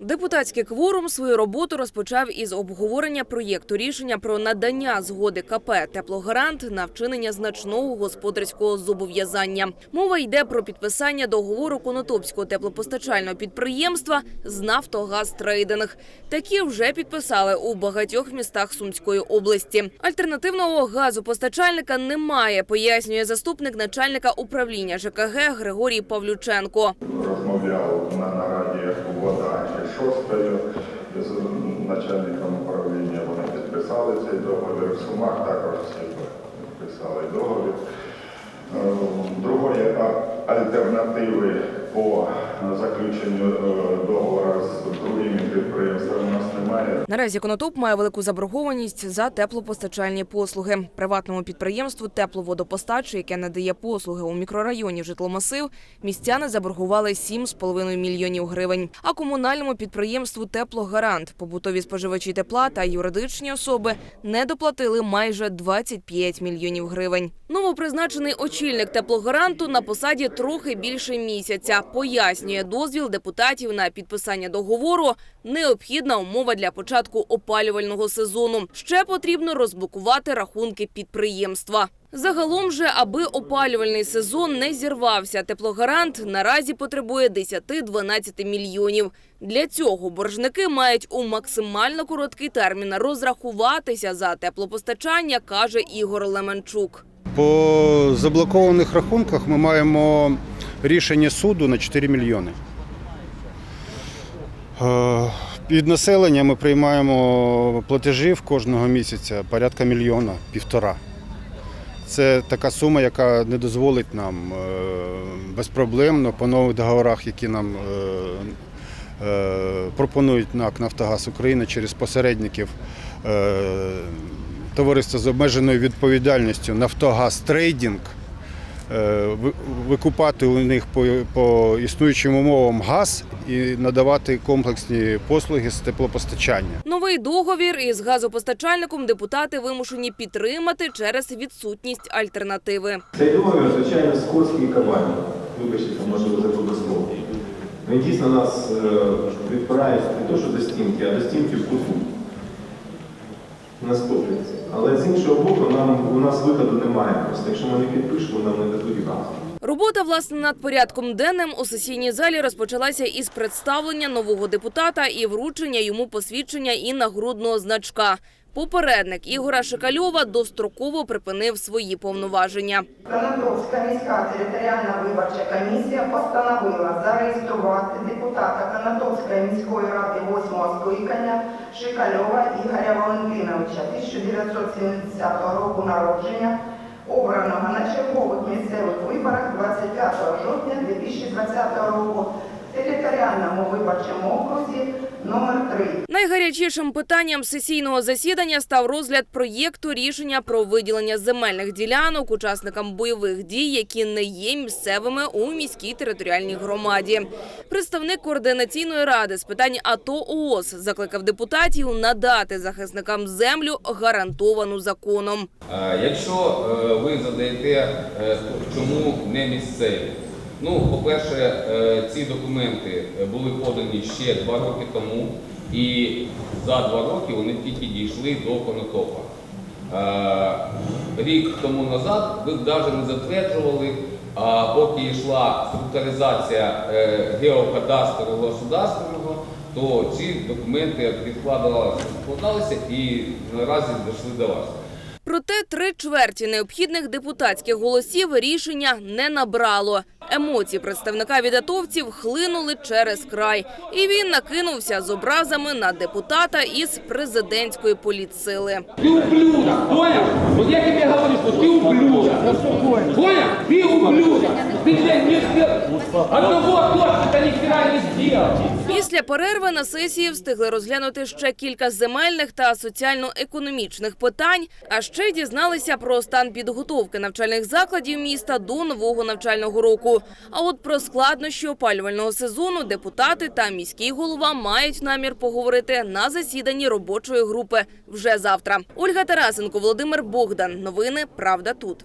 Депутатський кворум свою роботу розпочав із обговорення проєкту рішення про надання згоди КП «Теплогарант» на вчинення значного господарського зобов'язання. Мова йде про підписання договору Конотопського теплопостачального підприємства з «Нафтогазтрейдинг». Такі вже підписали у багатьох містах Сумської області. Альтернативного газопостачальника немає, пояснює заступник начальника управління ЖКГ Григорій Павлюченко. Розмовляв на нараді «Вода» шостою з начальником управління. Вони підписали цей договір. В Сумах також всі підписали договір. Другої альтернативи по заключенню договору з другими підприємствами у нас немає. Наразі Конотоп має велику заборгованість за теплопостачальні послуги. Приватному підприємству «Тепловодопостач», яке надає послуги у мікрорайоні «Житломасив», містяни заборгували 7,5 мільйонів гривень. А комунальному підприємству «Теплогарант» побутові споживачі тепла та юридичні особи не доплатили майже 25 мільйонів гривень. Новопризначений очільник «Теплогаранту» на посаді трохи більше місяця. Пояснює, дозвіл депутатів на підписання договору – необхідна умова для початку опалювального сезону. Ще потрібно розблокувати рахунки підприємства. Загалом же, аби опалювальний сезон не зірвався, «Теплогарант» наразі потребує 10-12 мільйонів. Для цього боржники мають у максимально короткий термін розрахуватися за теплопостачання, каже Ігор Леменчук. По заблокованих рахунках ми маємо рішення суду на 4 мільйони. Від населення ми приймаємо платежів кожного місяця порядка мільйона, півтора. Це така сума, яка не дозволить нам безпроблемно по нових договорах, які нам пропонують НАК «Нафтогаз України» через посередників товариство з обмеженою відповідальністю «Нафтогазтрейдинг», викупати у них по існуючим умовам газ і надавати комплексні послуги з теплопостачання. Новий договір із газопостачальником депутати вимушені підтримати через відсутність альтернативи. Цей договір, звичайно, скотський кабані. Вибачте, можливо, за слово. Він дійсно нас відправить не то, що до стінки, а до стінки в куту. На 100%. Але з іншого боку, у нас виходу немає. Просто якщо ми не підпишемо, нам не дадуть газ. Робота, власне, над порядком денним у сесійній залі розпочалася із представлення нового депутата і вручення йому посвідчення і нагрудного значка. Попередник Ігора Шикальова достроково припинив свої повноваження. Конотопська міська територіальна виборча комісія постановила зареєструвати депутата Конотопської міської ради 8-го скликання Шикальова Ігоря Валентиновича, 1970 року народження, обраного на чергових місцевих виборах 25 жовтня 2020 року в територіальному виборчому окрузі номер 3. Найгарячішим питанням сесійного засідання став розгляд проєкту рішення про виділення земельних ділянок учасникам бойових дій, які не є місцевими у міській територіальній громаді. Представник Координаційної ради з питань АТО-ООС закликав депутатів надати захисникам землю, гарантовану законом. Якщо ви задаєте, чому не місцеві? По-перше, ці документи були подані ще 2 роки тому, і за 2 роки вони тільки дійшли до Конотопа. Рік тому назад ви навіть не затверджували, а поки йшла структуризація геокадастру государственного, то ці документи відкладалися і наразі дійшли до вас. Проте 3/4 необхідних депутатських голосів рішення не набрало. Емоції представника від атовців хлинули через край. І він накинувся з образами на депутата із президентської політсили. Ти ублюдок, понял? Вот я тебе говорю, что ты ублюдок. Понял? Ты ублюдок. Ты не одного точно ни хера не сделал. Після перерви на сесії встигли розглянути ще кілька земельних та соціально-економічних питань, а ще дізналися про стан підготовки навчальних закладів міста до нового навчального року. А от про складнощі опалювального сезону депутати та міський голова мають намір поговорити на засіданні робочої групи вже завтра. Ольга Тарасенко, Володимир Богдан. Новини «Правда тут».